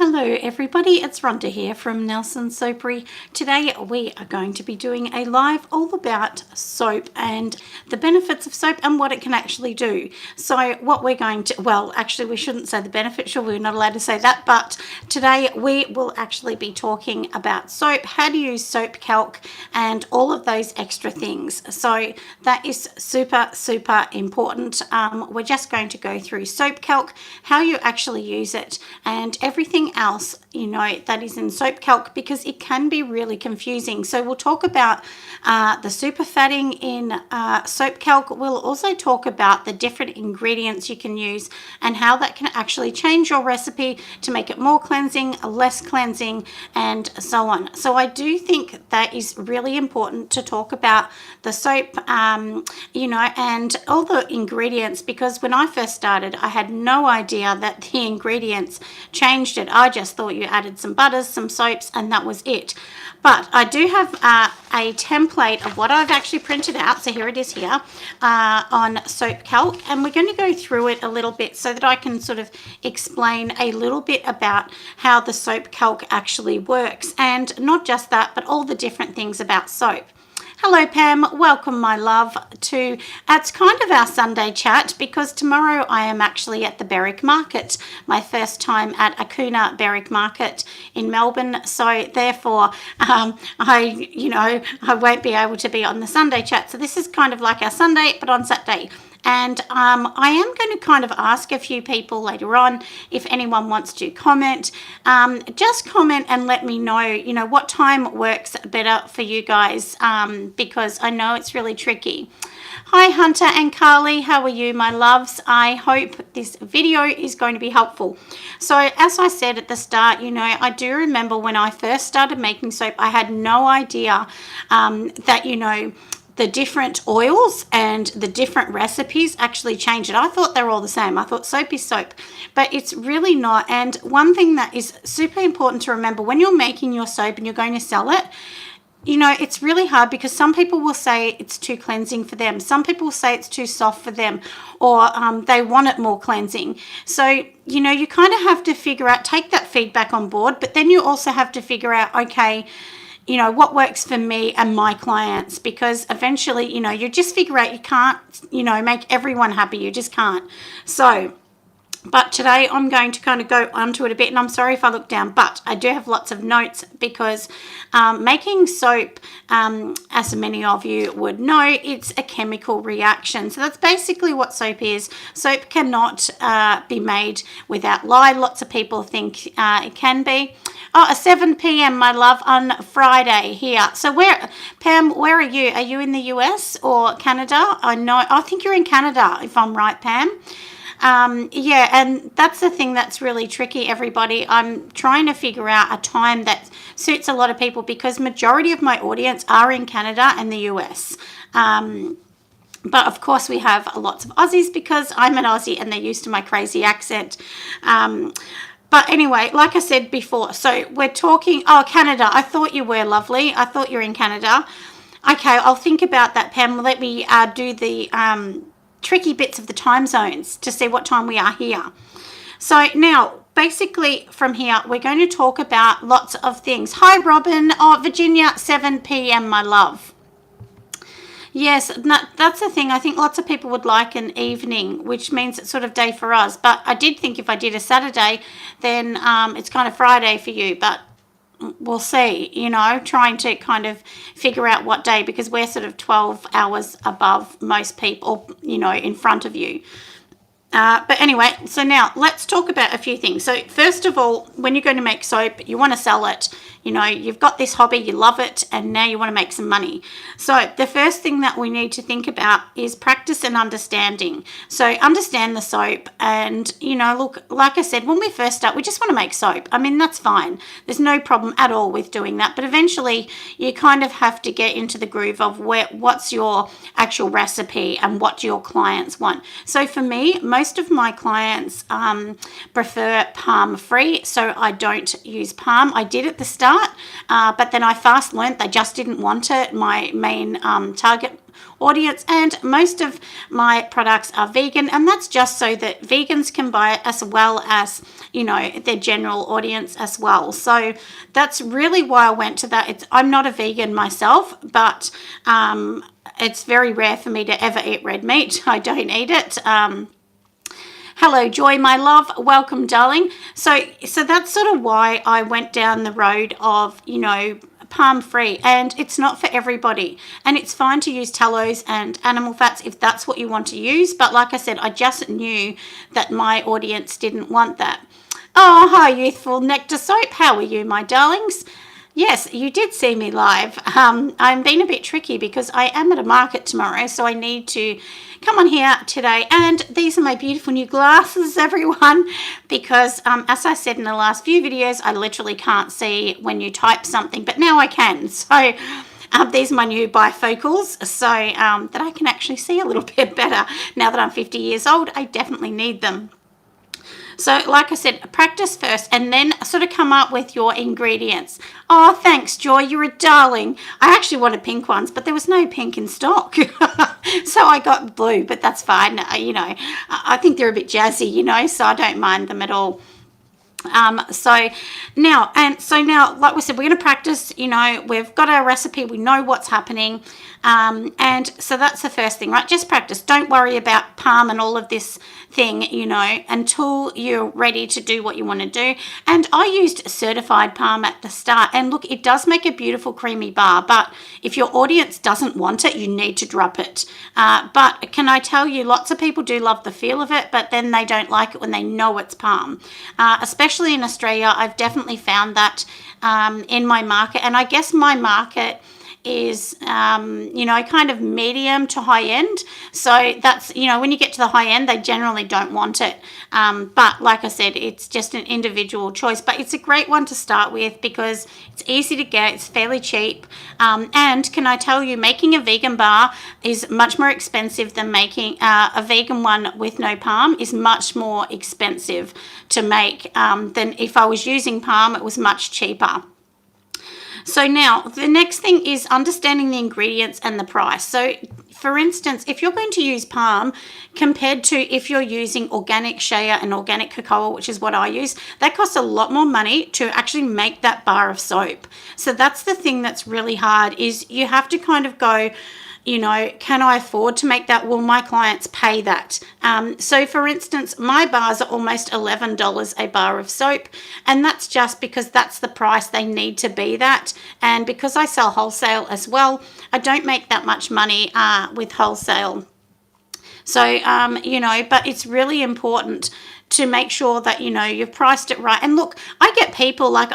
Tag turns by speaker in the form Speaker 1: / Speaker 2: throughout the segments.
Speaker 1: Hello everybody, it's Rhonda here from Nelson Soapery. Today we are going to be doing a live all about soap and the benefits of soap and what it can actually do. So what we're going to, well actually we shouldn't say the benefits, sure, we're not allowed to say that, but today we will actually be talking about soap, how to use soap calc and all of those extra things. So that is super important. We're just going to go through soap calc, how you actually use it and everything else that is in soap calc, because it can be really confusing. So we'll talk about the super fatting in soap calc. We'll also talk about the different ingredients you can use and how that can actually change your recipe to make it more cleansing, less cleansing, and so on. So I do think that is really important to talk about the soap and all the ingredients, because when I first started I had no idea that the ingredients changed it. I just thought you added some butters, some soaps, and that was it. But I do have a template of what I've actually printed out. So here it is here on soap calc, and we're going to go through it a little bit so that I can sort of explain a little bit about how the soap calc actually works, and not just that, but all the different things about soap. Hello Pam, welcome my love to, it's kind of our Sunday chat, because tomorrow I am actually at the Berwick Market, my first time at Akuna Berwick Market in Melbourne, so therefore I won't be able to be on the Sunday chat, so this is kind of like our Sunday but on Saturday. And I am going to kind of ask a few people later on if anyone wants to comment. Just comment and let me know, what time works better for you guys, because I know it's really tricky. Hi Hunter and Carly, how are you my loves? I hope this video is going to be helpful. So as I said at the start, I do remember when I first started making soap, I had no idea that, the different oils and the different recipes actually change it. I thought they were all the same. I thought soap is soap, but it's really not. And one thing that is super important to remember when you're making your soap and you're going to sell it, it's really hard, because some people will say it's too cleansing for them. Some people will say it's too soft for them, or they want it more cleansing. So, you kind of have to figure out, take that feedback on board, but then you also have to figure out, okay, what works for me and my clients, because eventually, you just figure out you can't, make everyone happy. You just can't. So, but today I'm going to kind of go onto it a bit, and I'm sorry if I look down, but I do have lots of notes, because making soap, as many of you would know, it's a chemical reaction. So that's basically what soap is. Soap cannot be made without lye. Lots of people think it can be. Oh, 7 p.m. my love on Friday here. So Pam, where are you? Are you in the US or Canada? I think you're in Canada, if I'm right, Pam. Yeah, and that's the thing that's really tricky, everybody. I'm trying to figure out a time that suits a lot of people, because majority of my audience are in Canada and the US. But of course we have lots of Aussies, because I'm an Aussie and they're used to my crazy accent. But anyway, like I said before, so we're talking, Canada. I thought you were lovely. I thought you're in Canada. Okay, I'll think about that, Pam. Let me do the tricky bits of the time zones to see what time we are here. So now, basically from here, we're going to talk about lots of things. Hi, Robin. Oh, Virginia, 7 p.m., my love. Yes, that's the thing. I think lots of people would like an evening, which means it's sort of day for us. But I did think if I did a Saturday, then it's kind of Friday for you. But we'll see, trying to kind of figure out what day, because we're sort of 12 hours above most people, in front of you. But anyway, so now let's talk about a few things. So first of all, when you're going to make soap, you want to sell it. You've got this hobby, you love it, and now you want to make some money. So the first thing that we need to think about is practice and understanding. So understand the soap, and, look, like I said, when we first start, we just want to make soap. I mean, that's fine. There's no problem at all with doing that. But eventually you kind of have to get into the groove of what's your actual recipe and what your clients want. So for me, most most of my clients prefer palm free, so I don't use palm. I did at the start, but then I fast learned they just didn't want it. My main target audience, and most of my products are vegan, and that's just so that vegans can buy it, as well as, you know, their general audience as well. So that's really why I went to that. I'm not a vegan myself, but it's very rare for me to ever eat red meat. I don't eat it. Hello, Joy, my love. Welcome, darling. So that's sort of why I went down the road of, you know, palm free, and it's not for everybody, and it's fine to use tallows and animal fats if that's what you want to use, but like I said, I just knew that my audience didn't want that. Oh, hi, Youthful Nectar Soap. How are you, my darlings? Yes, you did see me live. I'm being a bit tricky because I am at a market tomorrow, so I need to come on here today. And these are my beautiful new glasses, everyone, because as I said in the last few videos, I literally can't see when you type something, but now I can. So these are my new bifocals, so that I can actually see a little bit better. Now that I'm 50 years old, I definitely need them. So like I said, practice first and then sort of come up with your ingredients. Oh, thanks, Joy. You're a darling. I actually wanted pink ones, but there was no pink in stock. So I got blue, but that's fine. You know, I think they're a bit jazzy, you know, so I don't mind them at all. So now, like we said, we're going to practice. You know, we've got our recipe, we know what's happening, and so that's the first thing, right? Just practice. Don't worry about palm and all of this thing, you know, until you're ready to do what you want to do. And I used certified palm at the start, and look, it does make a beautiful creamy bar, but if your audience doesn't want it, you need to drop it. But can I tell you, lots of people do love the feel of it, but then they don't like it when they know it's palm. Especially in Australia, I've definitely found that in my market, and I guess my market is you know, kind of medium to high end, so that's, you know, when you get to the high end, they generally don't want it, but like I said, it's just an individual choice, but it's a great one to start with because it's easy to get, it's fairly cheap, and can I tell you, making a vegan bar is much more expensive than making a vegan one with no palm is much more expensive to make than if I was using palm. It was much cheaper. So now the next thing is understanding the ingredients and the price. So for instance, if you're going to use palm compared to if you're using organic shea and organic cocoa, which is what I use, that costs a lot more money to actually make that bar of soap. So that's the thing that's really hard, is you have to kind of go, you know, can I afford to make that? Will my clients pay that? So for instance, my bars are almost $11 a bar of soap, and that's just because that's the price they need to be that. And because I sell wholesale as well, I don't make that much money with wholesale. So, you know, but it's really important to make sure that, you know, you've priced it right. And look, I get people like,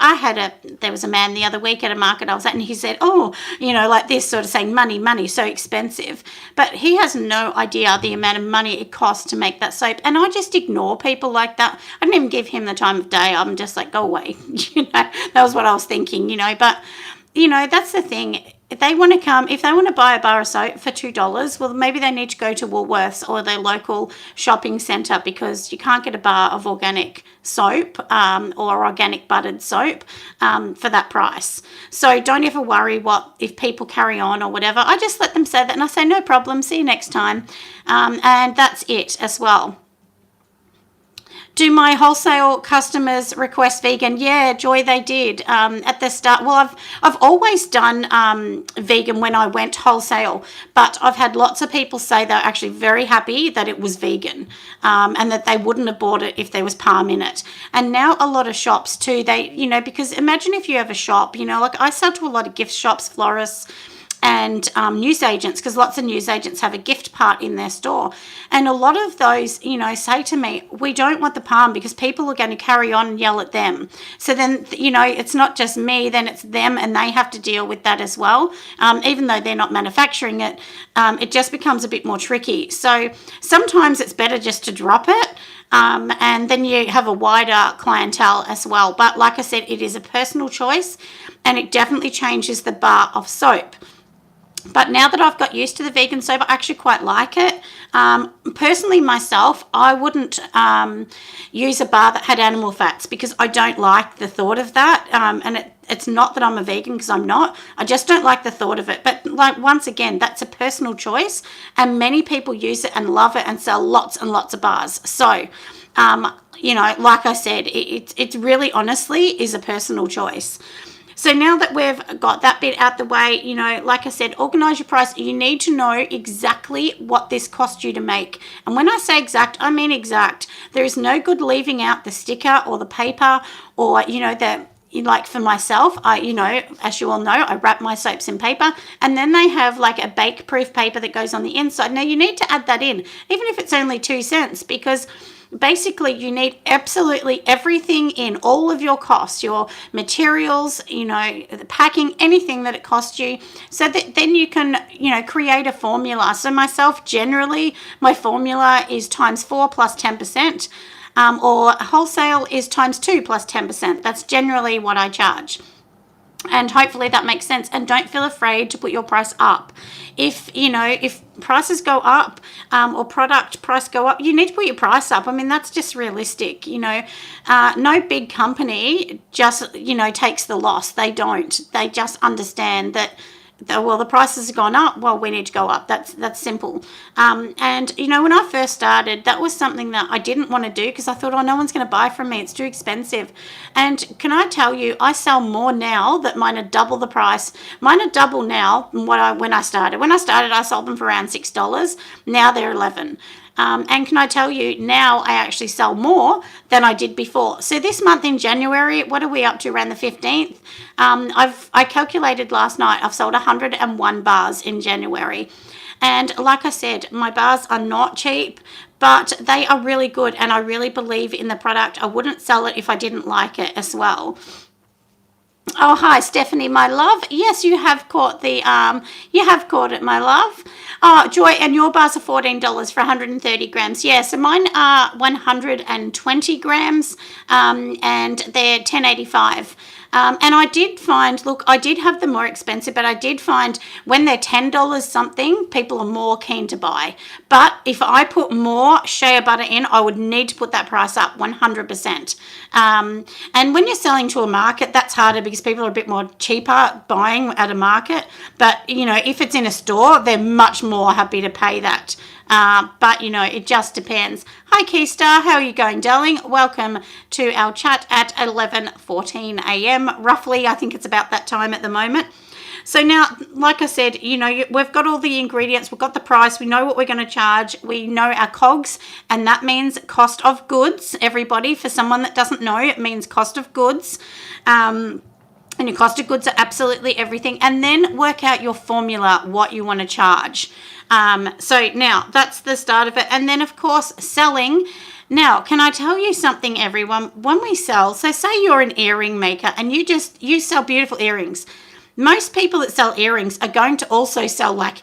Speaker 1: there was a man the other week at a market I was at, and he said, oh, you know, like this, sort of saying money, so expensive. But he has no idea the amount of money it costs to make that soap. And I just ignore people like that. I don't even give him the time of day. I'm just like, go away. You know, that was what I was thinking, you know, but you know, that's the thing. If they want to buy a bar of soap for $2, well, maybe they need to go to Woolworths or their local shopping centre, because you can't get a bar of organic soap or organic buttered soap for that price. So don't ever worry if people carry on or whatever. I just let them say that, and I say, no problem, see you next time. And that's it as well. Do my wholesale customers request vegan? Yeah, Joy, they did at the start. Well, I've always done vegan when I went wholesale, but I've had lots of people say they're actually very happy that it was vegan and that they wouldn't have bought it if there was palm in it. And now a lot of shops too, they, you know, because imagine if you have a shop, you know, like I sell to a lot of gift shops, florists, and newsagents, because lots of newsagents have a gift part in their store, and a lot of those, you know, say to me, we don't want the palm because people are going to carry on and yell at them. So then, you know, it's not just me, then it's them, and they have to deal with that as well. Even though they're not manufacturing it, it just becomes a bit more tricky. So sometimes it's better just to drop it, and then you have a wider clientele as well. But like I said, it is a personal choice, and it definitely changes the bar of soap. But now that I've got used to the vegan soap, I actually quite like it. Personally, myself, I wouldn't use a bar that had animal fats because I don't like the thought of that. And it's not that I'm a vegan, because I'm not. I just don't like the thought of it. But like, once again, that's a personal choice, and many people use it and love it and sell lots and lots of bars. So, you know, like I said, it really honestly is a personal choice. So now that we've got that bit out the way, you know, like I said, organize your price. You need to know exactly what this cost you to make. And when I say exact, I mean exact. There is no good leaving out the sticker or the paper, or, you know, like for myself, you know, as you all know, I wrap my soaps in paper, and then they have like a bake proof paper that goes on the inside. Now you need to add that in, even if it's only 2 cents, because basically you need absolutely everything in, all of your costs, your materials, you know, the packing, anything that it costs you, so that then you can, you know, create a formula. So myself, generally my formula is ×4 plus 10%, or wholesale is ×2 plus 10%. That's generally what I charge. And hopefully that makes sense. And don't feel afraid to put your price up. If, you know, if prices go up, or product price go up, you need to put your price up. I mean, that's just realistic. You know, no big company just, you know, takes the loss. They don't. They just understand that, well, the prices have gone up, well, we need to go up. That's simple. And, you know, when I first started, that was something that I didn't want to do, because I thought, oh, no one's going to buy from me. It's too expensive. And can I tell you, I sell more now that mine are double the price. Mine are double now than when I started. When I started, I sold them for around $6. Now they're $11. And can I tell you, now I actually sell more than I did before. So this month in January, what are we up to, around the 15th? I calculated last night, I've sold 101 bars in January. And like I said, my bars are not cheap, but they are really good, and I really believe in the product. I wouldn't sell it if I didn't like it as well. Oh, hi, Stephanie, my love. Yes, you have caught the, you have caught it, my love. Oh, Joy, and your bars are $14 for 130 grams. Yeah, so mine are 120 grams, and they're $10.85. And I did find, look, I did have them more expensive, but I did find when they're $10 something, people are more keen to buy. But if I put more shea butter in, I would need to put that price up 100%. And when you're selling to a market, that's harder, because people are a bit more cheaper buying at a market. But, you know, if it's in a store, they're much more happy to pay that. But, you know, it just depends. Hi, Keystar. How are you going, darling? Welcome to our chat at 11:14 a.m. roughly. I think it's about that time at the moment. So now, like I said, you know, we've got all the ingredients, we've got the price, we know what we're going to charge, we know our COGS, and that means cost of goods. Everybody, for someone that doesn't know, it means cost of goods. And your cost of goods are absolutely everything. And then work out your formula, what you want to charge. So now that's the start of it. And then, of course, selling. Now, can I tell you something, everyone? When we sell, so say you're an earring maker and you sell beautiful earrings. Most people that sell earrings are going to also sell like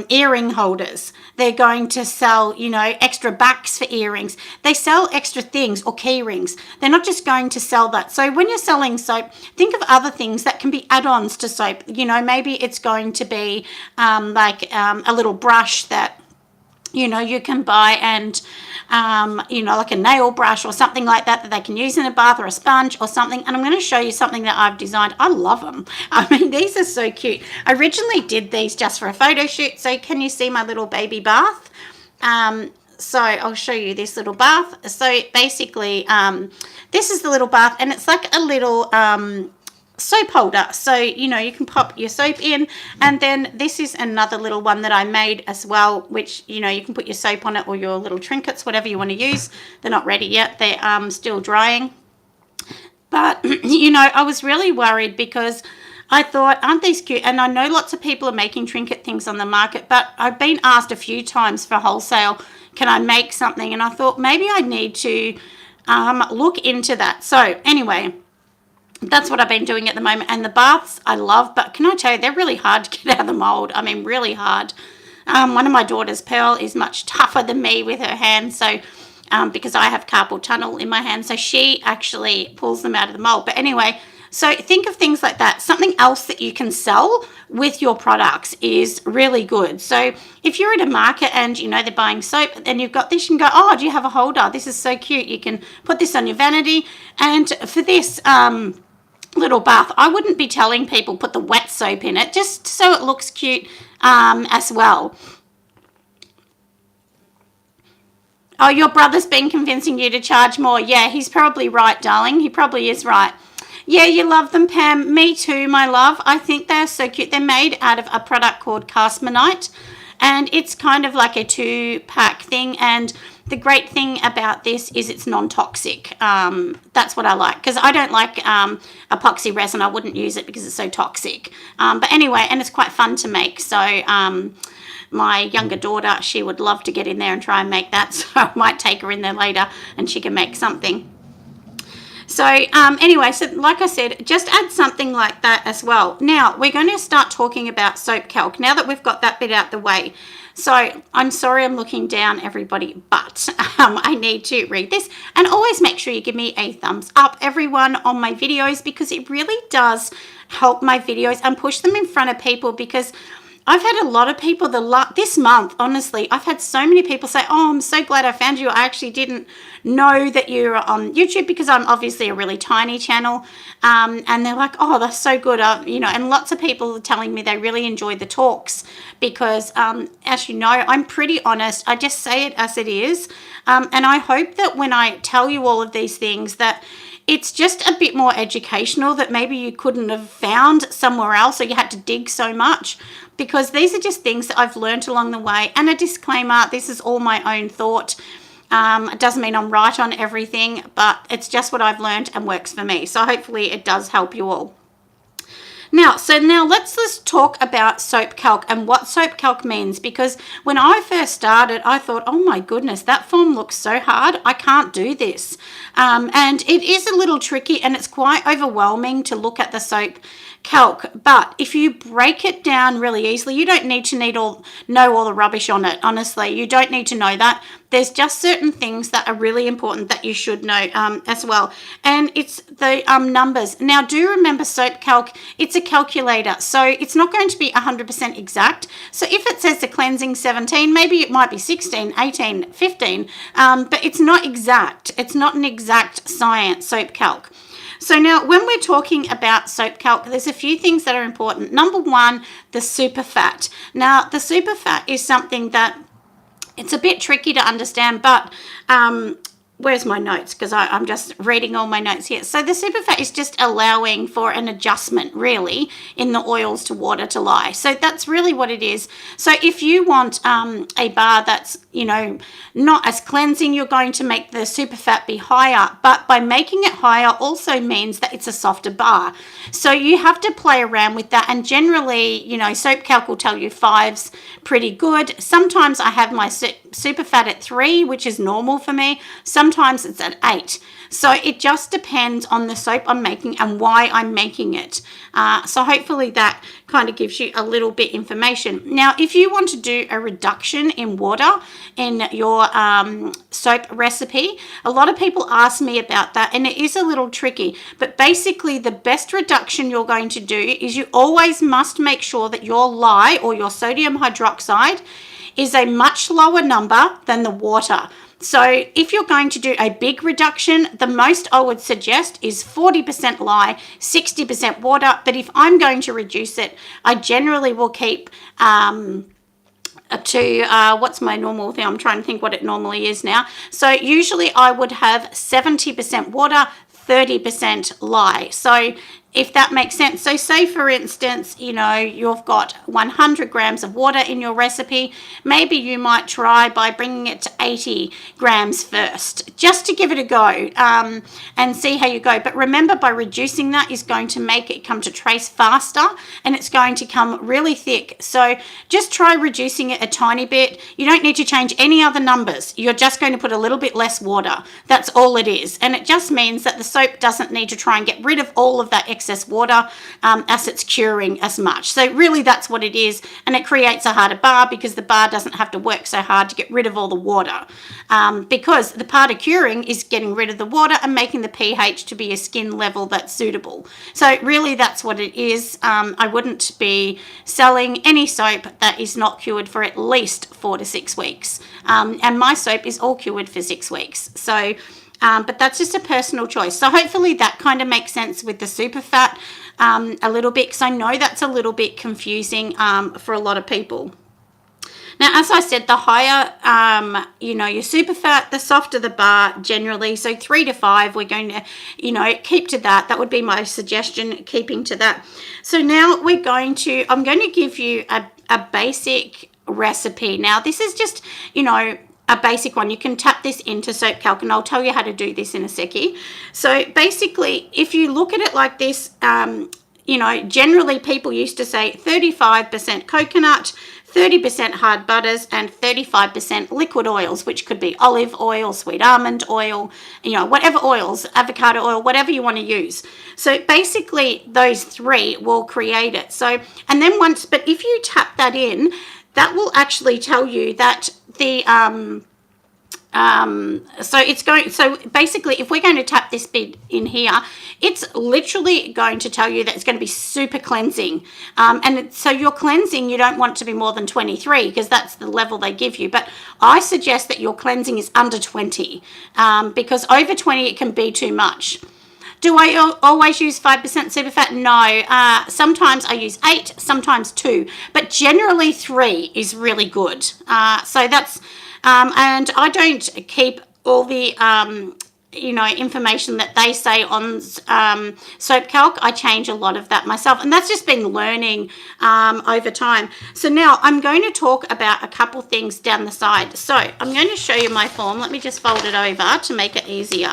Speaker 1: earring holders. They're going to sell, you know, extra backs for earrings. They sell extra things, or key rings. They're not just going to sell that. So when you're selling soap, think of other things that can be add-ons to soap. You know, maybe it's going to be like a little brush that, you know, you can buy, and you know, like a nail brush or something like that they can use in a bath, or a sponge or something. And I'm going to show you something that I've designed. I love them. I mean, these are so cute. I originally did these just for a photo shoot. So can you see my little baby bath? So I'll show you this little bath. So basically, this is the little bath, and it's like a little soap holder. So, you know, you can pop your soap in, and then this is another little one that I made as well, which, you know, you can put your soap on it, or your little trinkets, whatever you want to use. They're not ready yet. They're still drying. But, you know, I was really worried, because I thought, aren't these cute? And I know lots of people are making trinket things on the market, but I've been asked a few times for wholesale, can I make something? And I thought maybe I need to look into that. So anyway, that's what I've been doing at the moment. And the baths I love, but can I tell you, they're really hard to get out of the mold. I mean, really hard. One of my daughters, Pearl, is much tougher than me with her hands. So because I have carpal tunnel in my hand, so she actually pulls them out of the mold. But anyway, So think of things like that. Something else that you can sell with your products is really good. So if you're at a market and they're buying soap and you've got this, you can go, oh, do you have a holder? This is so cute. You can put this on your vanity. And for this little bath, I wouldn't be telling people put the wet soap in it, just so it looks cute as well. Oh, your brother's been convincing you to charge more. Yeah, he's probably right, darling. He probably is right. Yeah, you love them, Pam. Me too, my love. I think they're so cute. They're made out of a product called Castmanite, and it's kind of like a 2-pack thing. And the great thing about this is it's non-toxic. That's what I like, because I don't like epoxy resin. I wouldn't use it because it's so toxic. But anyway, and it's quite fun to make. So my younger daughter, she would love to get in there and try and make that. So I might take her in there later and she can make something. So anyway, so like I said, just add something like that as well. Now, we're going to start talking about soap calc now that we've got that bit out the way. So I'm sorry I'm looking down, everybody, but I need to read this. And always make sure you give me a thumbs up, everyone, on my videos, because it really does help my videos and push them in front of people, because I've had a lot of people this month, honestly, I've had so many people say, oh, I'm so glad I found you. I actually didn't know that you're on YouTube, because I'm obviously a really tiny channel. And they're like, oh, that's so good. And lots of people are telling me they really enjoy the talks because, as you know, I'm pretty honest. I just say it as it is. And I hope that when I tell you all of these things that it's just a bit more educational, that maybe you couldn't have found somewhere else, or you had to dig so much, because these are just things that I've learned along the way. And a disclaimer, this is all my own thought. It doesn't mean I'm right on everything, but it's just what I've learned and works for me. So hopefully it does help you all. Now let's talk about soap calc and what soap calc means, because when I first started, I thought, oh my goodness, that form looks so hard. I can't do this. And it is a little tricky, and it's quite overwhelming to look at the soap calc, but if you break it down really easily, you don't need to know all the rubbish on it. Honestly, you don't need to know that. There's just certain things that are really important that you should know as well, and it's the numbers. Now, do remember soap calc, it's a calculator, so it's not going to be 100% exact. So if it says the cleansing 17, maybe it might be 16, 18, 15, but it's not exact. It's not an exact science, soap calc. So now when we're talking about soap calc, there's a few things that are important. Number one, the super fat. Now, the super fat is something that it's a bit tricky to understand, but where's my notes? Because I'm just reading all my notes here. So the super fat is just allowing for an adjustment, really, in the oils to water to lye. So that's really what it is. So if you want a bar that's, not as cleansing, you're going to make the super fat be higher. But by making it higher also means that it's a softer bar. So you have to play around with that. And generally, soap calc will tell you 5's pretty good. Sometimes I have my super fat at 3, which is normal for me. Sometimes it's at 8. So it just depends on the soap I'm making and why I'm making it. So hopefully that kind of gives you a little bit information. Now, if you want to do a reduction in water in your soap recipe, a lot of people ask me about that, and it is a little tricky. But basically, the best reduction you're going to do is you always must make sure that your lye or your sodium hydroxide is a much lower number than the water. So if you're going to do a big reduction, the most I would suggest is 40% lye, 60% water. But if I'm going to reduce it, I generally will keep what's my normal thing? I'm trying to think what it normally is now. So usually I would have 70% water, 30% lye. So if that makes sense. So say, for instance, you've got 100 grams of water in your recipe. Maybe you might try by bringing it to 80 grams first, just to give it a go and see how you go. But remember, by reducing that is going to make it come to trace faster, and it's going to come really thick. So just try reducing it a tiny bit. You don't need to change any other numbers. You're just going to put a little bit less water. That's all it is. And it just means that the soap doesn't need to try and get rid of all of that excess water as it's curing as much. So really that's what it is, and it creates a harder bar because the bar doesn't have to work so hard to get rid of all the water, because the part of curing is getting rid of the water and making the pH to be a skin level that's suitable. So really that's what it is. I wouldn't be selling any soap that is not cured for at least 4 to 6 weeks, and my soap is all cured for 6 weeks. So but that's just a personal choice. So hopefully that kind of makes sense with the super fat a little bit, because I know that's a little bit confusing for a lot of people. Now, as I said, the higher, your super fat, the softer the bar generally. So 3 to 5, we're going to, keep to that. That would be my suggestion, keeping to that. So now I'm going to give you a basic recipe. Now, this is just, a basic one. You can tap this into Soap Calc, and I'll tell you how to do this in a secchi. So basically, if you look at it like this, generally people used to say 35% coconut, 30% hard butters, and 35% liquid oils, which could be olive oil, sweet almond oil, whatever oils, avocado oil, whatever you want to use. So basically those three will create it. So, and then but if you tap that in, that will actually tell you that the so basically if we're going to tap this bit in here, it's literally going to tell you that it's going to be super cleansing, so your cleansing, you don't want to be more than 23 because that's the level they give you, but I suggest that your cleansing is under 20, because over 20 it can be too much. Do I always use 5% super fat? No. Sometimes I use 8, sometimes 2, but generally 3 is really good. So that's, and I don't keep all the, information that they say on Soap Calc. I change a lot of that myself, and that's just been learning over time. So now I'm going to talk about a couple things down the side. So I'm going to show you my form. Let me just fold it over to make it easier.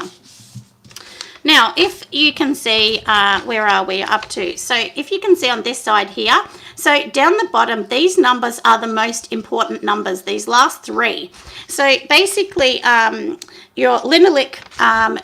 Speaker 1: Now, if you can see, where are we up to? So if you can see on this side here, so down the bottom, these numbers are the most important numbers, these last 3. So basically, your linoleic,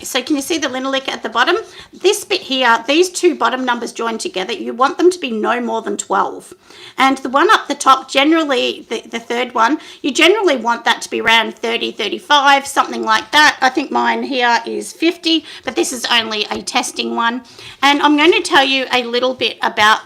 Speaker 1: so can you see the linoleic at the bottom? This bit here, these 2 bottom numbers joined together, you want them to be no more than 12. And the one up the top, generally, the third one, you generally want that to be around 30, 35, something like that. I think mine here is 50, but this is only a testing one. And I'm going to tell you a little bit about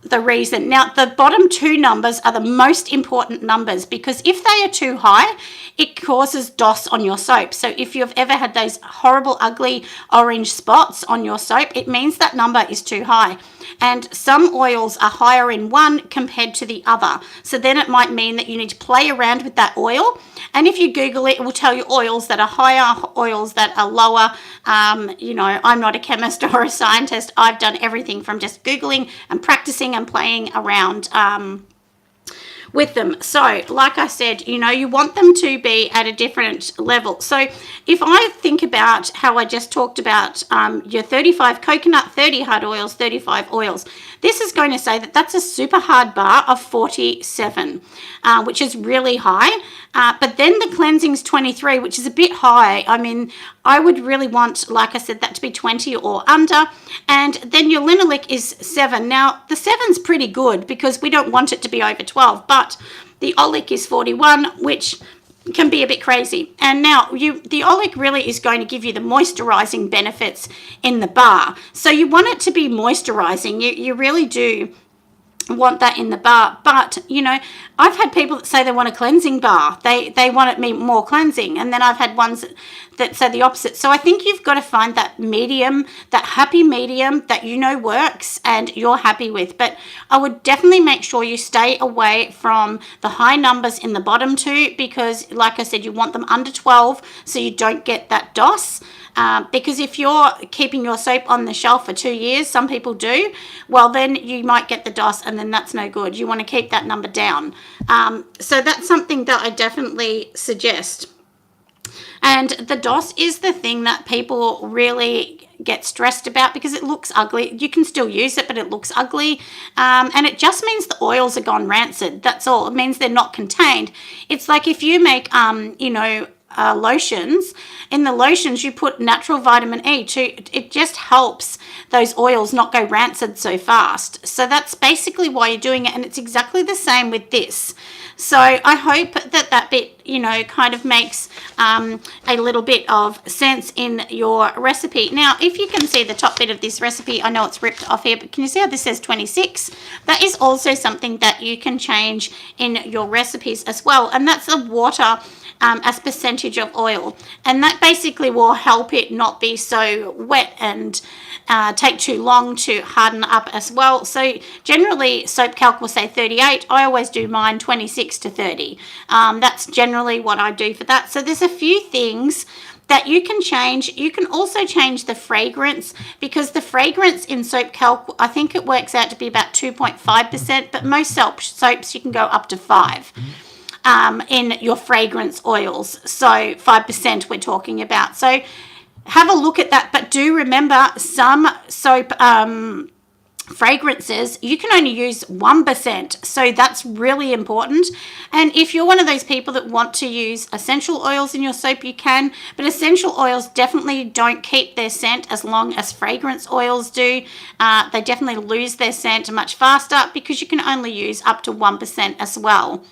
Speaker 1: the reason. Now, the bottom 2 numbers are the most important numbers, because if they are too high, it causes DOS on your soap. So if you've ever had those horrible, ugly orange spots on your soap, it means that number is too high. And some oils are higher in one compared to the other. So then it might mean that you need to play around with that oil. And if you Google it, it will tell you oils that are higher, oils that are lower. I'm not a chemist or a scientist. I've done everything from just Googling and practicing and playing around with them. So like I said, you want them to be at a different level. So if I think about how I just talked about your 35 coconut, 30 hard oils, 35 oils, this is going to say that that's a super hard bar of 47, which is really high. But then the cleansing's 23, which is a bit high. I mean, I would really want, like I said, that to be 20 or under. And then your linoleic is 7. Now, the 7's pretty good because we don't want it to be over 12, but the oleic is 41, which can be a bit crazy. And now the oleic really is going to give you the moisturizing benefits in the bar. So you want it to be moisturizing. You really do want that in the bar. But I've had people that say they want a cleansing bar, they want it more cleansing, and then I've had ones that say the opposite. So I think you've got to find that medium, that happy medium that works and you're happy with. But I would definitely make sure you stay away from the high numbers in the bottom 2, because like I said, you want them under 12 so you don't get that DOS. Because if you're keeping your soap on the shelf for 2 years, some people do, well, then you might get the DOS, and then that's no good. You want to keep that number down. So that's something that I definitely suggest. And the DOS is the thing that people really get stressed about because it looks ugly. You can still use it, but it looks ugly. And it just means the oils are gone rancid. That's all. It means they're not contained. It's like if you make, lotions, in the lotions you put natural vitamin E it just helps those oils not go rancid so fast. So that's basically why you're doing it, and it's exactly the same with this. So I hope that bit, kind of makes a little bit of sense in your recipe. Now, if you can see the top bit of this recipe, I know it's ripped off here, but can you see how this says 26? That is also something that you can change in your recipes as well, and that's the water as percentage of oil, and that basically will help it not be so wet and take too long to harden up as well. So generally soap calc will say 38. I always do mine 26 to 30. That's generally what I do for that. So there's a few things that you can change. You can also change the fragrance, because the fragrance in soap calc, I think it works out to be about 2.5%, but most soaps you can go up to 5. In your fragrance oils. So 5% we're talking about. So have a look at that. But do remember, some soap fragrances, you can only use 1%. So that's really important. And if you're one of those people that want to use essential oils in your soap, you can. But essential oils definitely don't keep their scent as long as fragrance oils do. They definitely lose their scent much faster, because you can only use up to 1% as well.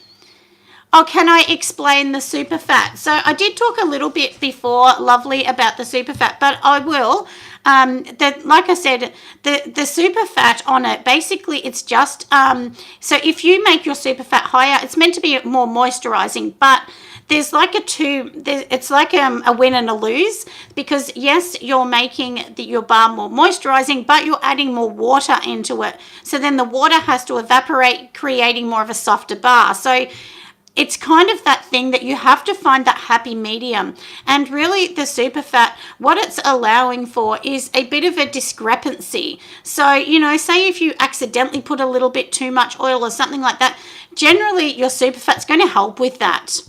Speaker 1: Oh, can I explain the super fat? So I did talk a little bit before, lovely, about the super fat, but I will. Like I said, the super fat on it, basically it's just, so if you make your super fat higher, it's meant to be more moisturizing, but there's like it's like a win and a lose, because yes, you're making your bar more moisturizing, but you're adding more water into it. So then the water has to evaporate, creating more of a softer bar. So it's kind of that thing that you have to find that happy medium. And really the super fat, what it's allowing for is a bit of a discrepancy. So, say if you accidentally put a little bit too much oil or something like that, generally your super fat's going to help with that.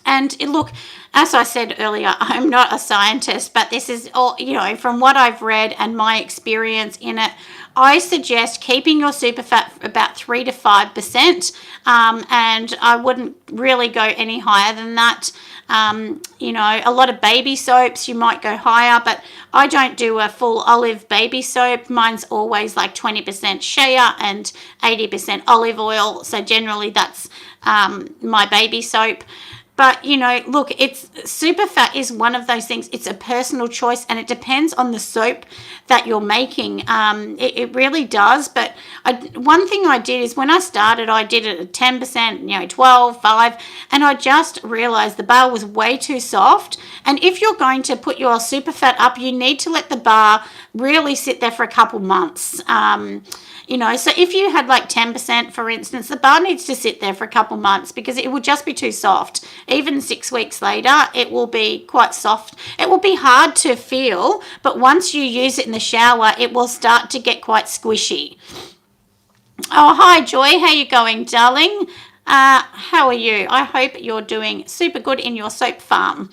Speaker 1: And look, as I said earlier, I'm not a scientist, but this is all, from what I've read and my experience in it, I suggest keeping your super fat about 3 to 5%, and I wouldn't really go any higher than that. A lot of baby soaps, you might go higher, but I don't do a full olive baby soap. Mine's always like 20% shea and 80% olive oil. So generally that's my baby soap. But, look, super fat is one of those things. It's a personal choice, and it depends on the soap that you're making. It really does. But one thing I did is when I started, I did it at 10%, 12, 5, and I just realized the bar was way too soft. And if you're going to put your super fat up, you need to let the bar really sit there for a couple months. So if you had like 10%, for instance, the bar needs to sit there for a couple months, because it will just be too soft. Even 6 weeks later, it will be quite soft. It will be hard to feel, but once you use it in the shower, it will start to get quite squishy. Oh, hi, Joy. How you going, darling? How are you? I hope you're doing super good in your soap farm.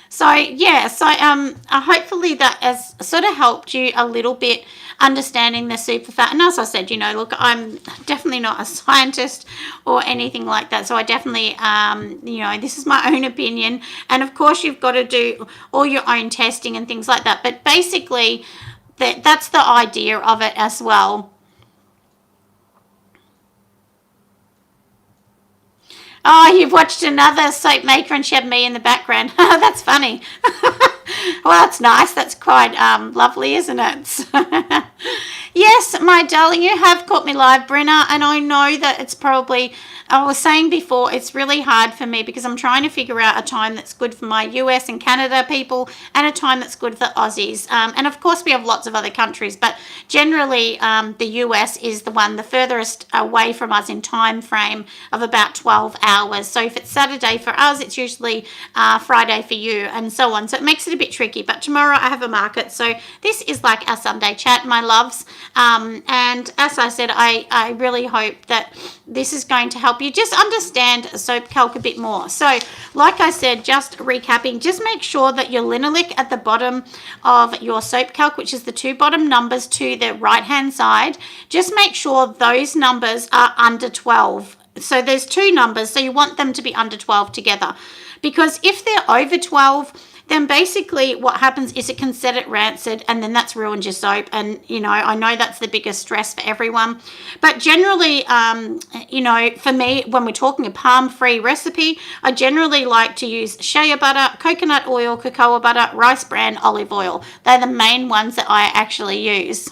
Speaker 1: So, hopefully that has sort of helped you a little bit understanding the super fat. And as I said, look, I'm definitely not a scientist or anything like that. So I definitely, this is my own opinion. And of course, you've got to do all your own testing and things like that. But basically, that's the idea of it as well. Oh, you've watched another soap maker and she had me in the background. That's funny. Well, that's nice. That's quite lovely, isn't it? Yes, my darling, you have caught me live, Brenna, and I know that it's probably, I was saying before, it's really hard for me because I'm trying to figure out a time that's good for my US and Canada people and a time that's good for Aussies. And of course, we have lots of other countries, but generally the US is the furthest away from us in time frame of about 12 hours. So if it's Saturday for us, it's usually Friday for you, and so on. So it makes it a bit tricky, but tomorrow I have a market. So this is like our Sunday chat, my loves. And as I said, I really hope that this is going to help you just understand soap calc a bit more. So like I said, just recapping, just make sure that your linoleic at the bottom of your soap calc, which is the two bottom numbers to the right hand side, just make sure those numbers are under 12. So there's two numbers, so you want them to be under 12 together. because if they're over 12, then basically what happens is it can set it rancid, and then that's ruined your soap. And, you know, I know that's the biggest stress for everyone. But generally, you know, for me, when we're talking a palm-free recipe, I generally like to use shea butter, coconut oil, cocoa butter, rice bran, olive oil. They're the main ones that I actually use.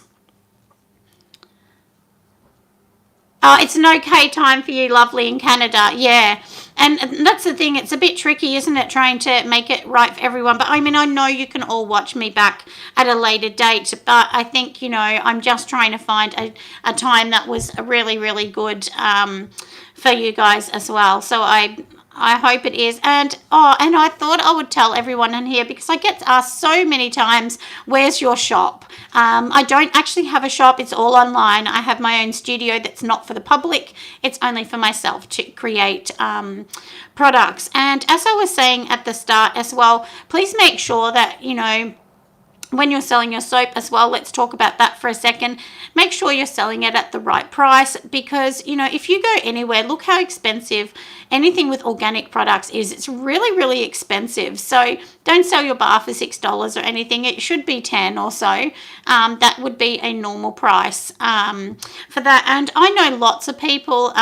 Speaker 1: It's an okay time for you, lovely, in Canada. Yeah. And that's the thing. It's a bit tricky, isn't it, trying to make it right for everyone. But, I mean, I know you can all watch me back at a later date. But I think, you know, I'm just trying to find a time that was really, really good for you guys as well. So I hope it is. And I thought I would tell everyone in here, because I get asked so many times, where's your shop? I don't actually have a shop. It's all online. I have my own studio that's not for the public. It's only for myself to create products. And as I was saying at the start as well, please make sure that, you know, when you're selling your soap as well, let's talk about that for a second. Make sure you're selling it at the right price, because, you know, if you go anywhere, look how expensive anything with organic products is. It's really, really expensive. So don't sell your bar for $6 or anything. It should be $10 or so. That would be a normal price for that. And I know lots of people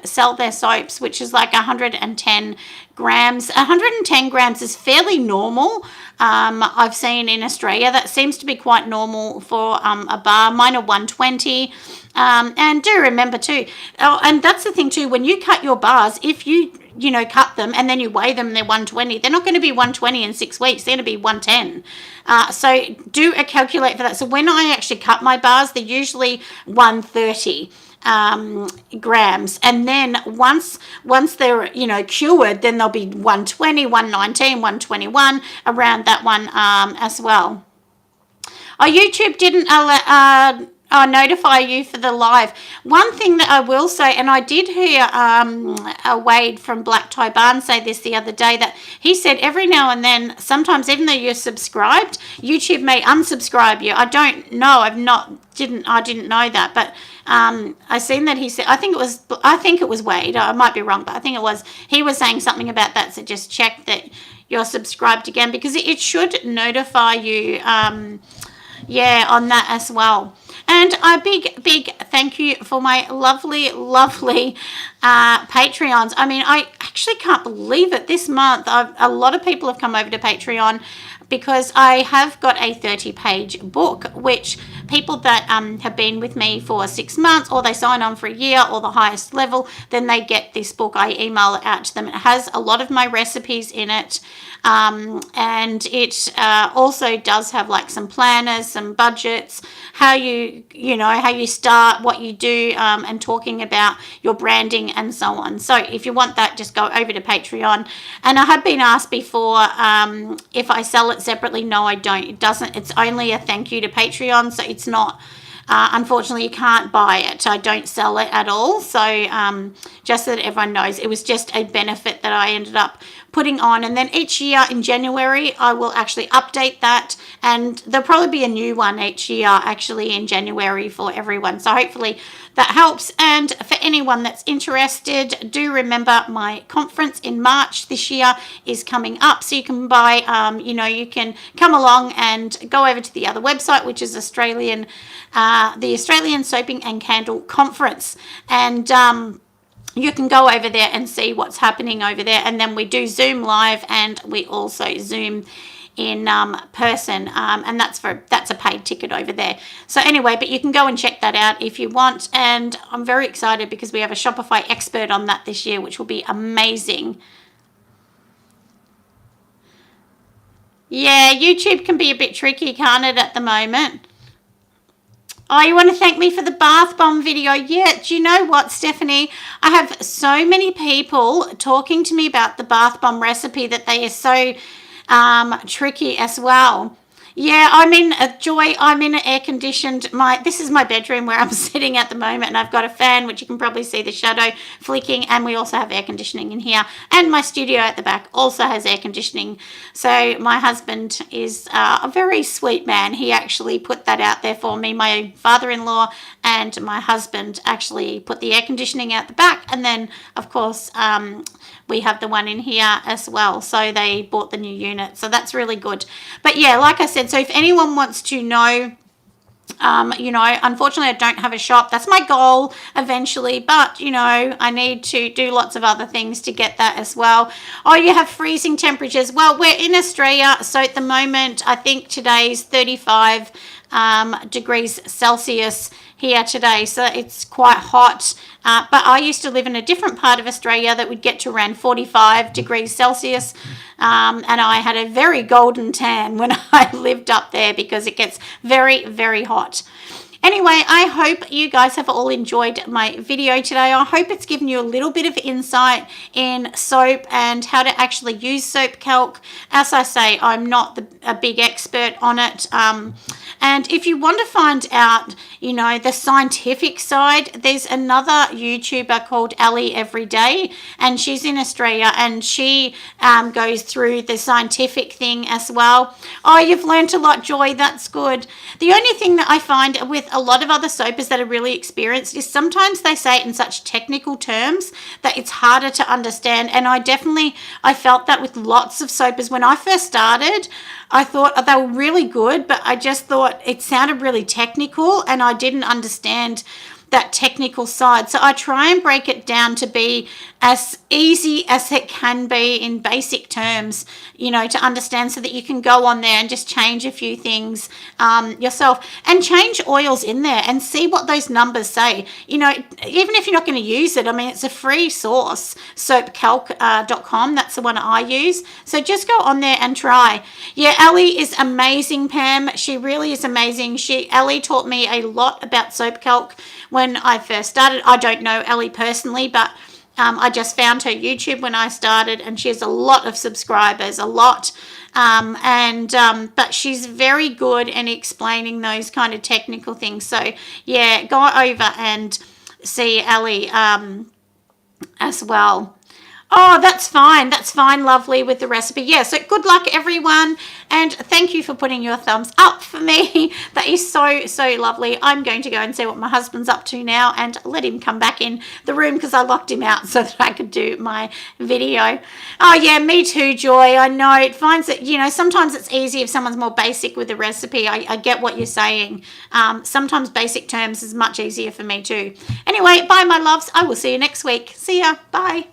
Speaker 1: sell their soaps, which is like 110 grams. 110 grams is fairly normal. I've seen in Australia that seems to be quite normal for a bar. Mine are 120. And do remember too, and that's the thing too, when you cut your bars, if you know, cut them and then you weigh them, they're 120. They're not going to be 120 in 6 weeks. They're going to be 110. So do a calculate for that. So when I actually cut my bars, they're usually 130 grams, and then once they're, you know, cured, then they'll be 120, 119, 121, around that one as well. YouTube didn't notify you for the live. One thing that I will say, and I did hear Wade from Black Tie Barn say this the other day, that he said every now and then, sometimes even though you're subscribed, YouTube may unsubscribe you. I don't know. I didn't know that, but I seen that he said, I think it was Wade. I might be wrong, but I think it was. He was saying something about that. So just check that you're subscribed again, because it should notify you. Yeah, on that as well. And a big thank you for my lovely Patreons. I mean, I actually can't believe it. This month, a lot of people have come over to Patreon, because I have got a 30-page book, which people that have been with me for 6 months, or they sign on for a year, or the highest level, then they get this book. I email it out to them. It has a lot of my recipes in it. And it also does have like some planners, some budgets, how you start, what you do, and talking about your branding and so on. So if you want that, just go over to Patreon. And I have been asked before if I sell it separately. No, I don't. It doesn't. It's only a thank you to Patreon, so it's not. Unfortunately, you can't buy it. I don't sell it at all. So just so that everyone knows, it was just a benefit that I ended up putting on. And then each year in January, I will actually update that. And there'll probably be a new one each year actually in January for everyone. So hopefully that helps. And for anyone that's interested, do remember my conference in March this year is coming up. So you can buy, you can come along and go over to the other website, which is the Australian Soaping and Candle Conference. And you can go over there and see what's happening over there. And then we do Zoom live, and we also Zoom in person, and that's a paid ticket over there. So anyway, but you can go and check that out if you want. And I'm very excited because we have a Shopify expert on that this year, which will be amazing. Yeah, YouTube can be a bit tricky, can't it, at the moment? Oh, you want to thank me for the bath bomb video? Yeah, do you know what, Stephanie? I have so many people talking to me about the bath bomb recipe that they are so tricky as well. Yeah, I'm in Joy. I'm in an air-conditioned. This is my bedroom where I'm sitting at the moment, and I've got a fan, which you can probably see the shadow flicking, and we also have air conditioning in here. And my studio at the back also has air conditioning. So my husband is a very sweet man. He actually put that out there for me. My father-in-law and my husband actually put the air conditioning out the back, and then of course we have the one in here as well. So they bought the new unit. So that's really good. But yeah, like I said, so if anyone wants to know, unfortunately I don't have a shop. That's my goal eventually, but I need to do lots of other things to get that as well. Oh, you have freezing temperatures. Well, we're in Australia, so at the moment I think today's 35 degrees Celsius here today, so it's quite hot. But I used to live in a different part of Australia that would get to around 45 degrees Celsius, and I had a very golden tan when I lived up there because it gets very, very hot. Anyway, I hope you guys have all enjoyed my video today. I hope it's given you a little bit of insight in soap and how to actually use soap calc. As I say, I'm not a big expert on it. And if you want to find out, the scientific side, there's another YouTuber called Ali Everyday, and she's in Australia, and she goes through the scientific thing as well. Oh, you've learned a lot, Joy. That's good. The only thing that I find with a lot of other soapers that are really experienced is sometimes they say it in such technical terms that it's harder to understand. And I felt that with lots of soapers. When I first started, I thought they were really good, but I just thought it sounded really technical and I didn't understand that technical side. So I try and break it down to be as easy as it can be in basic terms, to understand, so that you can go on there and just change a few things yourself and change oils in there and see what those numbers say. Even if you're not going to use it, it's a free source, soapcalc.com. That's the one I use. So just go on there and try. Yeah, Ali is amazing, Pam. She really is amazing. Ali taught me a lot about soap calc when I first started. I don't know Ali personally, but I just found her YouTube when I started, and she has a lot of subscribers, but she's very good in explaining those kind of technical things. So yeah, go over and see Ali as well. Oh, that's fine. That's fine, lovely, with the recipe. Yeah, so good luck, everyone. And thank you for putting your thumbs up for me. That is so, so lovely. I'm going to go and see what my husband's up to now and let him come back in the room because I locked him out so that I could do my video. Oh, yeah, me too, Joy. I know. It finds that, sometimes it's easy if someone's more basic with the recipe. I get what you're saying. Sometimes basic terms is much easier for me too. Anyway, bye, my loves. I will see you next week. See ya. Bye.